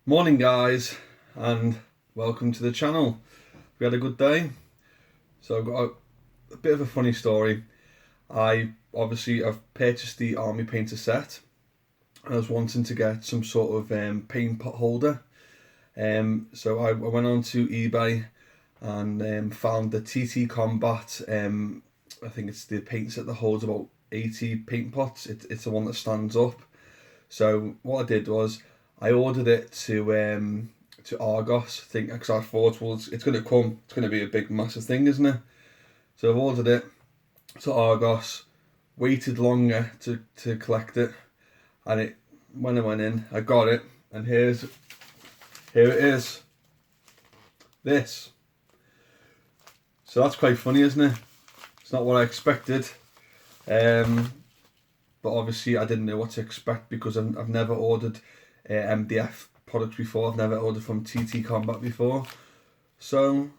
Morning guys, and welcome to the channel. We had a good day. So I've got a bit of a funny story. I've purchased the army painter set. I was wanting to get some sort of paint pot holder. So I went on to eBay and found the TT Combat. I think it's the paint set that holds about 80 paint pots. It's the one that stands up. So what I did was I ordered it to Argos, because I thought, well, it's going to come. It's going to be a big, massive thing, isn't it? So I've ordered it to Argos, waited longer to collect it, and when I went in, I got it, and here it is. This. So that's quite funny, isn't it? It's not what I expected. But obviously I didn't know what to expect because I've never ordered MDF products before. I've never ordered from TT Combat before. So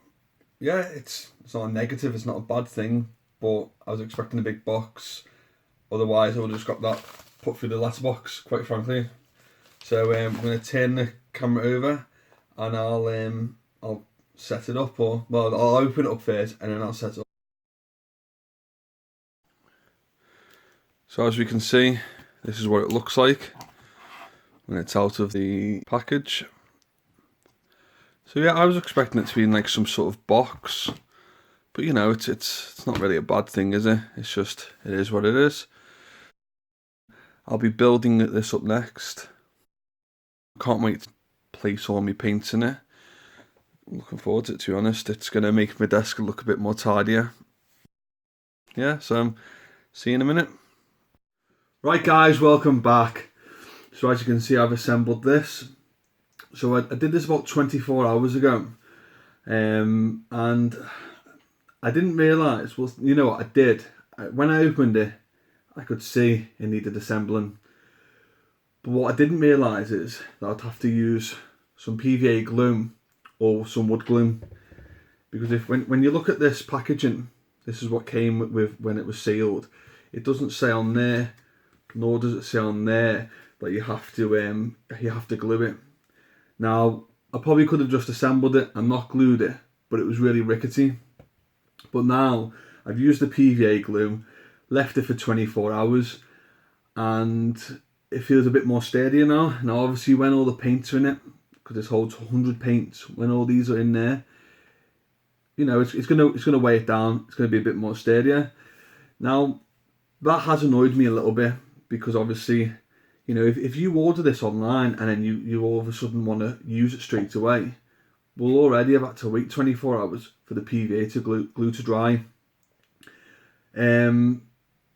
yeah, it's not a negative, it's not a bad thing, but I was expecting a big box. Otherwise I would have just got that put through the letterbox, quite frankly. So I'm going to turn the camera over and I'll set it up, I'll open it up first and then I'll set it up. So as we can see, this is what it looks like when it's out of the package. So yeah, I was expecting it to be in like some sort of box, but you know, it's not really a bad thing, is it? It's just, it is what it is. I'll be building this up next. Can't wait to place all my paints in it. I'm looking forward to it, to be honest. It's going to make my desk look a bit more tidier. Yeah, so see you in a minute. Right guys, welcome back. So as you can see, I've assembled this. So I did this about 24 hours ago. And I didn't realise, well, you know what I did? When I opened it, I could see it needed assembling. But what I didn't realise is that I'd have to use some PVA glue or some wood glue. Because when you look at this packaging, this is what came with when it was sealed. It doesn't say on there, nor does it say on there that you have to glue it. Now, I probably could have just assembled it and not glued it, but it was really rickety. But now I've used the PVA glue, left it for 24 hours, and it feels a bit more sturdier now. Now, obviously, when all the paints are in it, because this holds 100 paints, when all these are in there, you know, it's gonna weigh it down. It's gonna be a bit more sturdier. Now, that has annoyed me a little bit because obviously, you know, if you order this online and then you all of a sudden want to use it straight away, we'll already have had to wait 24 hours for the PVA to glue to dry. You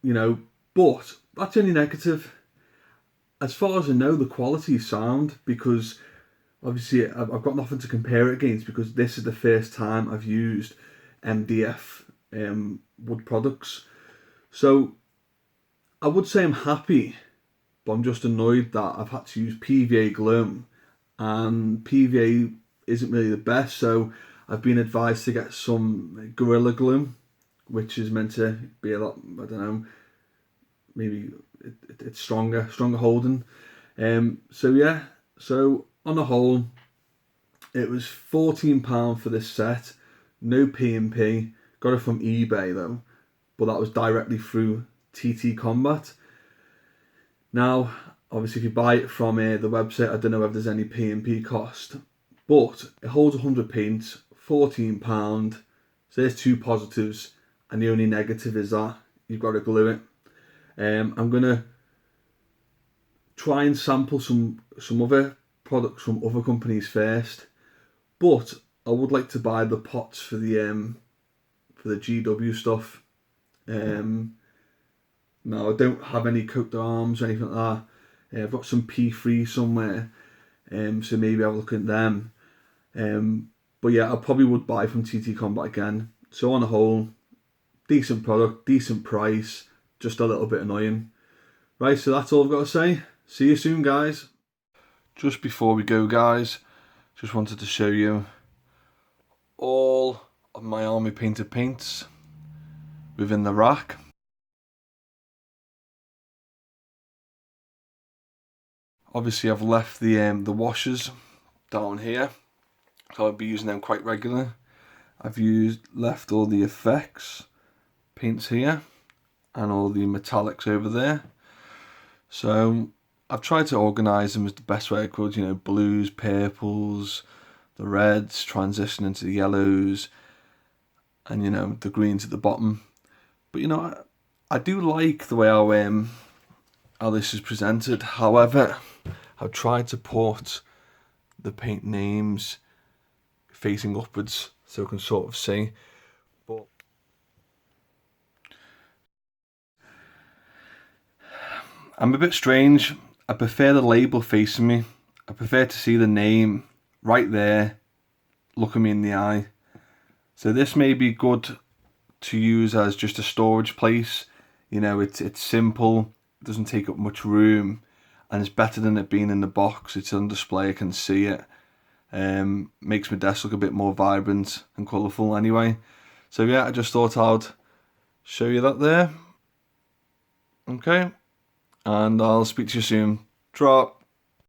know, but that's only negative. As far as I know, the quality is sound because obviously I've got nothing to compare it against because this is the first time I've used MDF wood products. So I would say I'm happy, but I'm just annoyed that I've had to use PVA glue and PVA isn't really the best, so I've been advised to get some Gorilla Glue, which is meant to be a lot, I don't know, maybe it's stronger holding. So yeah, so on the whole, it was £14 for this set, no P&P, got it from eBay though, but that was directly through TT Combat. Now, obviously if you buy it from the website, I don't know if there's any P&P cost, but it holds 100 paints, £14, so there's two positives, and the only negative is that you've got to glue it. I'm going to try and sample some other products from other companies first, but I would like to buy the pots for the GW stuff. No, I don't have any coat d'arms or anything like that. I've got some P3 somewhere, so maybe I'll look at them. But yeah, I probably would buy from TT Combat again. So on the whole, decent product, decent price, just a little bit annoying. Right, so that's all I've got to say. See you soon, guys. Just before we go, guys, just wanted to show you all of my army painted paints within the rack. Obviously I've left the washers down here, so I'll be using them quite regular. I've left all the effects paints here and all the metallics over there. So I've tried to organise them as the best way I could, you know, blues, purples, the reds, transition into the yellows, and you know, the greens at the bottom. But you know, I do like the way how this is presented. However, I've tried to put the paint names facing upwards so I can sort of see. But I'm a bit strange. I prefer the label facing me. I prefer to see the name right there, looking me in the eye. So this may be good to use as just a storage place. You know, it's simple, it doesn't take up much room, and it's better than it being in the box. It's on display, I can see it. Makes my desk look a bit more vibrant and colourful anyway. So yeah, I just thought I'd show you that there. Okay, and I'll speak to you soon. Drop.